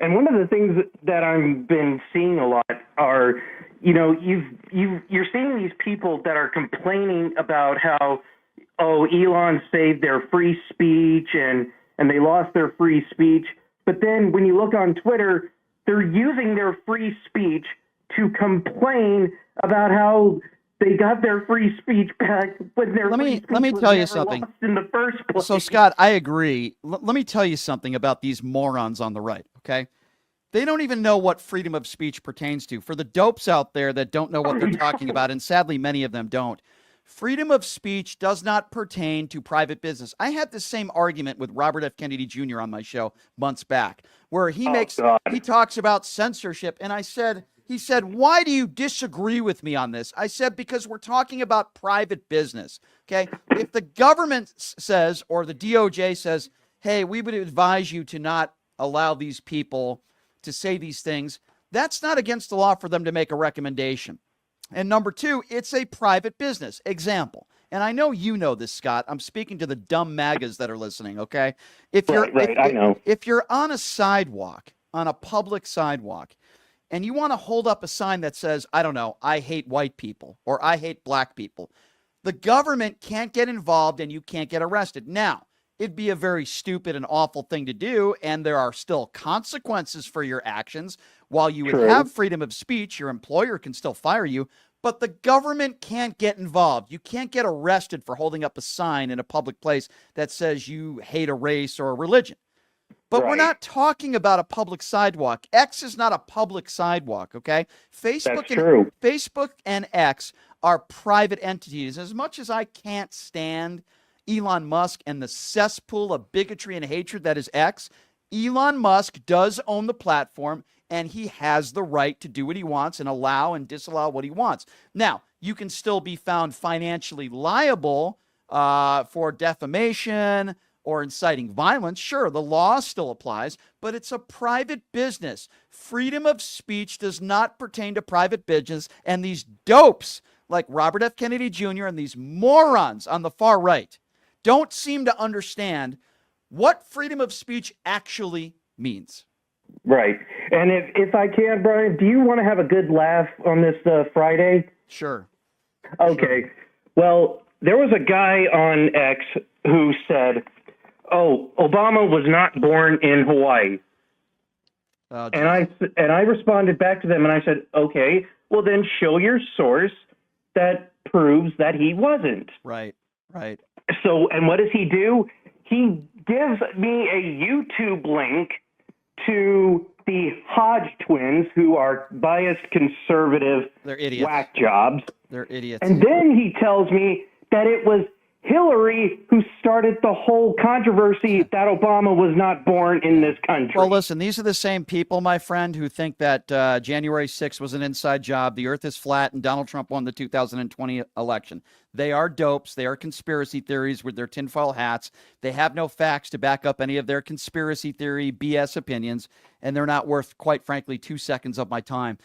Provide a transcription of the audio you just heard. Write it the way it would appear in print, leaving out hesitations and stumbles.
And one of the things that I've been seeing a lot are, you're seeing these people that are complaining about how, oh, Elon saved their free speech and they lost their free speech. But then when you look on Twitter, they're using their free speech to complain about how they got their free speech back when their free speech let me was tell you never something lost in the first place. So, Scott, I agree. Let me tell you something about these morons on the right, okay? They don't even know what freedom of speech pertains to. For the dopes out there that don't know what they're talking about, and sadly many of them don't, freedom of speech does not pertain to private business. I had the same argument with Robert F. Kennedy Jr. on my show months back, where he talks about censorship, and he said, why do you disagree with me on this? I said, because we're talking about private business, okay? If the government says, or the DOJ says, hey, we would advise you to not allow these people to say these things, that's not against the law for them to make a recommendation. And number two, it's a private business. Example, and I know you know this, Scott. I'm speaking to the dumb MAGAs that are listening, okay? If you're on a sidewalk, on a public sidewalk, and you want to hold up a sign that says, I don't know, I hate white people or I hate black people, the government can't get involved and you can't get arrested. Now, it'd be a very stupid and awful thing to do, and there are still consequences for your actions. While you would have freedom of speech, your employer can still fire you, but the government can't get involved. You can't get arrested for holding up a sign in a public place that says you hate a race or a religion. But we're not talking about a public sidewalk. X is not a public sidewalk, okay? Facebook and X are private entities. As much as I can't stand Elon Musk and the cesspool of bigotry and hatred that is X, Elon Musk does own the platform, and he has the right to do what he wants and allow and disallow what he wants. Now, you can still be found financially liable for defamation or inciting violence. Sure, the law still applies, but it's a private business. Freedom of speech does not pertain to private business, and these dopes like Robert F. Kennedy Jr. and these morons on the far right don't seem to understand what freedom of speech actually means. Right. And if I can, Brian, do you want to have a good laugh on this Friday? Sure. Okay. Sure. Well, there was a guy on X who said, oh, Obama was not born in Hawaii. And I responded back to them and I said, okay, well then show your source that proves that he wasn't. Right. So, and what does he do? He gives me a YouTube link to the Hodge twins, who are biased conservative whack jobs. They're idiots. And then he tells me that it was Hillary who started the whole controversy that Obama was not born in this country. Well, listen, these are the same people, my friend, who think that January 6th was an inside job, the earth is flat, and Donald Trump won the 2020 election. They are dopes. They are conspiracy theories with their tinfoil hats. They have no facts to back up any of their conspiracy theory BS opinions, and they're not worth, quite frankly, 2 seconds of my time.